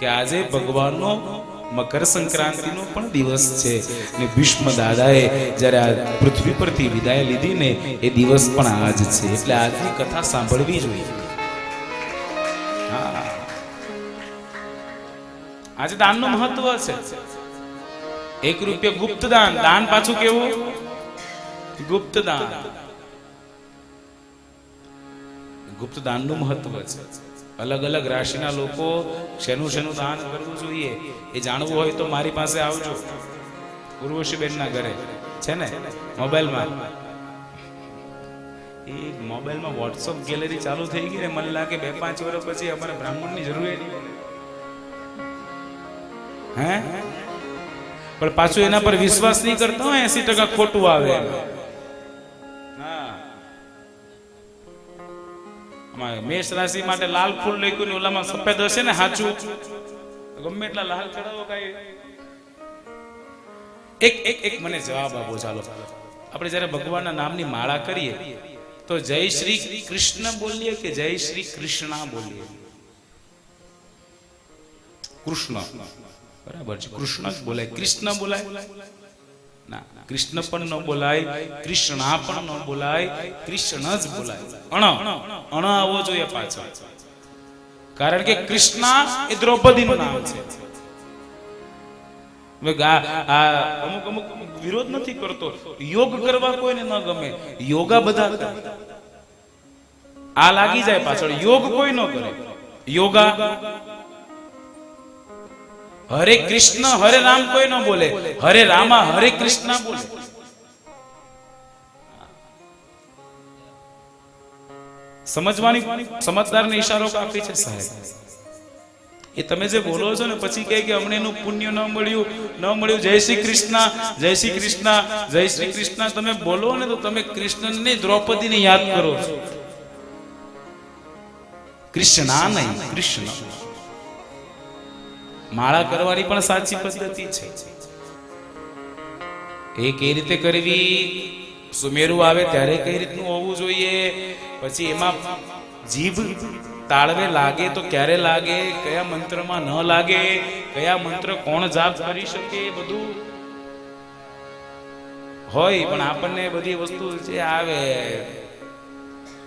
કે આજે ભગવાનનો મકર સંક્રાંતિનો પણ દિવસ છે ને ભીષ્મ દાદાએ જ્યારે આ પૃથ્વી પરથી વિદાય લીધી ને એ દિવસ પણ આજ છે. એટલે આજની કથા સાંભળવી જોઈએ. હા, આજે દાનનું મહત્વ છે. 1 રૂપિયા ગુપ્ત દાન. દાન પાછું કેવું? ગુપ્ત દાન. ગુપ્ત દાનનું મહત્વ છે. અલગ અલગ રાશિના લોકો શેનું શેનું દાન કરવું જોઈએ એ જાણવું હોય તો મારી પાસે આવજો. ઉર્વશીબેનના ઘરે છે ને મોબાઈલમાં. એ મોબાઈલમાં વોટ્સઅપ ગેલેરી ચાલુ થઈ ગઈ ને મને લાગે 2-5 વર્ષ પછી અમારે બ્રાહ્મણની જરૂર નહીં. હે પણ પાછું એના પર વિશ્વાસ નહીં કરતો 80% ખોટું આવે. મેષ રાશિ માટે લાલ ફૂલ લખ્યું ને ઓલામાં સફેદ હશે ને સાચું, ગમે એટલા લાલ ચડાવો કઈ. એક મને જવાબ આપો. ચાલો આપણે જયારે ભગવાનના નામની માળા કરીએ તો જય શ્રી કૃષ્ણ બોલીએ કે જય શ્રી કૃષ્ણ બોલીએ? કૃષ્ણ બરાબર છે. કૃષ્ણ જ બોલાય, કૃષ્ણ બોલાય ના. કૃષ્ણ પણ ન બોલાય, કૃષ્ણા પણ ન બોલાય, કૃષ્ણ જ બોલાય. અણ આવવો જોઈએ પાછળ. કારણ કે કૃષ્ણા એ દ્રૌપદીનું નામ છે. અમુક વિરોધ નથી કરતો. યોગ કરવા કોઈને ન ગમે, યોગા બધા આ લાગી જાય પાછળ. યોગ કોઈ ન કરે. યોગા હરે કૃષ્ણ હરે રામ કોઈ ન બોલે, હરે રામા હરે કૃષ્ણ બોલે. સમજવાની સમજદારને ઈશારો કાફી છે સાહેબ. એ તમે જે બોલો છો ને પછી કહે કે અમને એનું પુણ્ય ન મળ્યું. જય શ્રી કૃષ્ણ, જય શ્રી કૃષ્ણ, જય શ્રી કૃષ્ણ તમે બોલો ને તો તમે કૃષ્ણને દ્રૌપદીને યાદ કરો છો. કૃષ્ણા નહીં, કૃષ્ણ. માળા કરવાની પણ સાચી પદ્ધતિ છે. એ કઈ રીતે કરવી, સુમેરું આવે ત્યારે કઈ રીતનું હોવું જોઈએ, પછી એમાં જીભ તાળવે લાગે તો ક્યારે લાગે, કયા મંત્રમાં ન લાગે, કયા મંત્ર કોણ જાપ કરી શકે, બધું હોય. પણ આપણને બધી વસ્તુ જે આવે